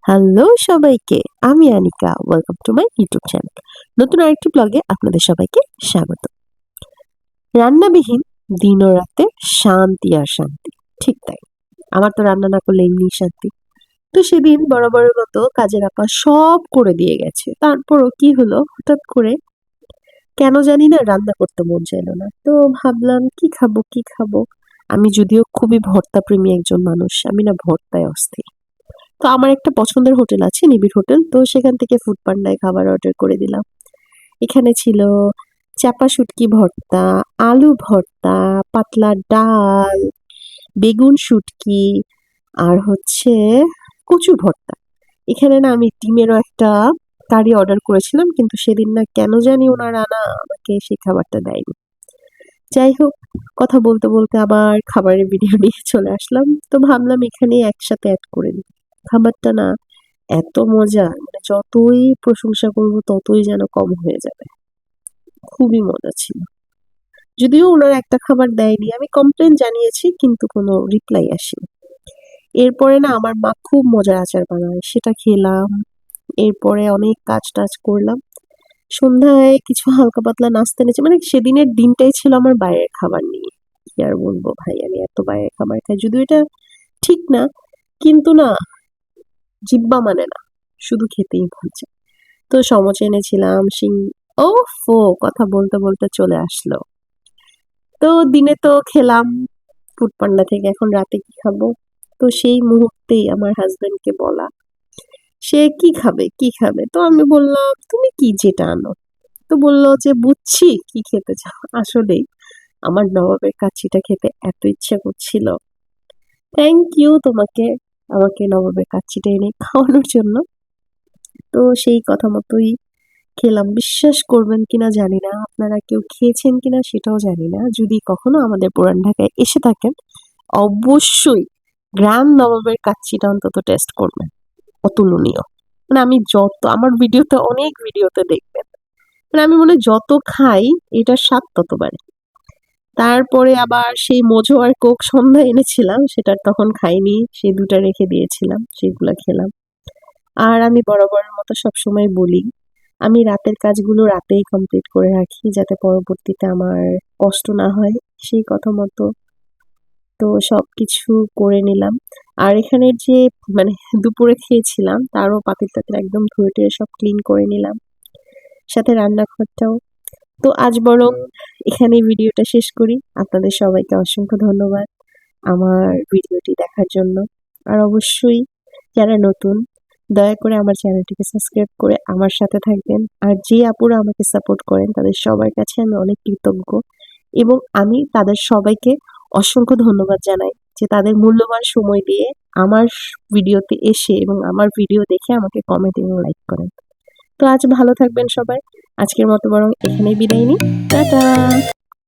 Hello সবাইকে, আমি Anika. Welcome to my YouTube channel. নতুন আরেকটি ব্লগে আপনাদের সবাইকে স্বাগত। রান্নাবিহীন দিন ও রাতে শান্তি আর শান্তি। ঠিক তাই। আমার তো রান্না না করলে এমনি শান্তি। তো সেদিন বরাবরের মতো কাজের আপা সব করে দিয়ে গেছে। তারপরও কি হলো, হঠাৎ করে কেন জানি না রান্না করতে মন চাইলো না। তো ভাবলাম কি খাবো কি খাবো। আমি যদিও খুবই ভর্তা প্রেমী একজন মানুষ, আমি না ভর্তায় অস্থির। তো আমার একটা পছন্দের হোটেল আছে, নিবিড় হোটেল। তো সেখান থেকে ফুড পান্ডায় খাবার অর্ডার করে দিলাম। এখানে ছিল চাপা শুটকি ভর্তা, আলু ভর্তা, পাতলা ডাল, বেগুন শুটকি, আর হচ্ছে কচু ভর্তা। এখানে না আমি ডিমেরও একটা কারি অর্ডার করেছিলাম, কিন্তু সেদিন না কেন জানি ওনারা না আমাকে সেই খাবারটা দেয়নি। যাই হোক, কথা বলতে বলতে আবার খাবারের ভিডিও নিয়ে চলে আসলাম। তো ভাবলাম এখানে একসাথে অ্যাড করে দিই। খাবারটা না এত মজা, মানে যতই প্রশংসা করব ততই যেন কম হয়ে যাবে। খুবই মজা ছিল। যদিও ওনারা একটা খাবার দেয়নি, আমি কমপ্লেন জানিয়েছি কিন্তু কোনো রিপ্লাই আসেনি। এরপরে না আমার মা খুব মজার আচার বানায়, সেটা খেলাম। এরপরে অনেক কাজ টাজ করলাম। সন্ধ্যায় কিছু হালকা পাতলা নাস্তা এনেছে, মানে সেদিনের দিনটাই ছিল আমার বাইরের খাবার নিয়ে। কি আর বলবো ভাই, আমি এত বাইরের খাবার খাই, যদিও এটা ঠিক না, কিন্তু না, জিব্বা মানে না, শুধু খেতেই মন চায়। তো সমোচা এনেছিলাম ওফো, কথা বলতে বলতে চলে আসলো। তো দিনে তো খেলাম ফুড পান্ডা থেকে, এখন রাতে কি খাবো? তো সেই মুহূর্তেই আমার হাজবেন্ডকে বলা, সে কি খাবে কি খাবে, তো আমি বললাম তুমি কি যেটা আনো। তো বললো যে বুঝছি কি খেতে চাও। আসলেই আমার নবাবের কাচ্চিটা খেতে এত ইচ্ছা করছিল। থ্যাংক ইউ তোমাকে, আমাকে নবাবের কাচ্চিটা এনে খাওয়ানোর জন্য। তো সেই কথা মতোই খেলাম। বিশ্বাস করবেন কিনা জানি না, আপনারা কেউ খেয়েছেন কিনা সেটাও জানি না। যদি কখনো আমাদের পুরান ঢাকায় এসে থাকেন, অবশ্যই গ্রাম নবাবের কাচ্চিটা অন্তত টেস্ট করবেন। অতুলনীয়। মানে আমি যত আমার ভিডিওতে, অনেক ভিডিওতে দেখবেন, মানে আমি মনে হয় যত খাই এটার স্বাদ তত বাড়ে। তারপরে আবার সেই মোজো আর কোক সন্ধ্যা এনেছিলাম, সেটা তখন খাইনি, সেই দুটা রেখে দিয়েছিলাম, সেগুলা খেলাম। আর আমি বরাবরের মতো সবসময় বলি, আমি রাতের কাজগুলো রাতেই কমপ্লিট করে রাখি, যাতে পরবর্তীতে আমার কষ্ট না হয়। সেই কথা মতো তো সবকিছু করে নিলাম। আর এখানের যে, মানে দুপুরে খেয়েছিলাম তারও পাতিল-টাতিল একদম ধুয়ে টুয়ে সব ক্লিন করে নিলাম। সাথে রান্নাঘরটাও। তো আজ বরং এখানেই ভিডিওটা শেষ করি। আপনাদের সবাইকে অসংখ্য ধন্যবাদ আমার ভিডিওটি দেখার জন্য। আর অবশ্যই যারা নতুন, দয়া করে আমার চ্যানেলটিকে সাবস্ক্রাইব করে আমার সাথে থাকবেন। আর যে আপুরা আমাকে সাপোর্ট করেন তাদের সবার কাছে আমি অনেক কৃতজ্ঞ, এবং আমি তাদের সবাইকে অসংখ্য ধন্যবাদ জানাই যে তাদের মূল্যবান সময় দিয়ে আমার ভিডিওতে এসে এবং আমার ভিডিও দেখে আমাকে কমেন্ট এবং লাইক করেন। তো আজ ভালো থাকবেন সবাই। আজকের মতো বরং এখানেই বিদায় নিই। টাটা।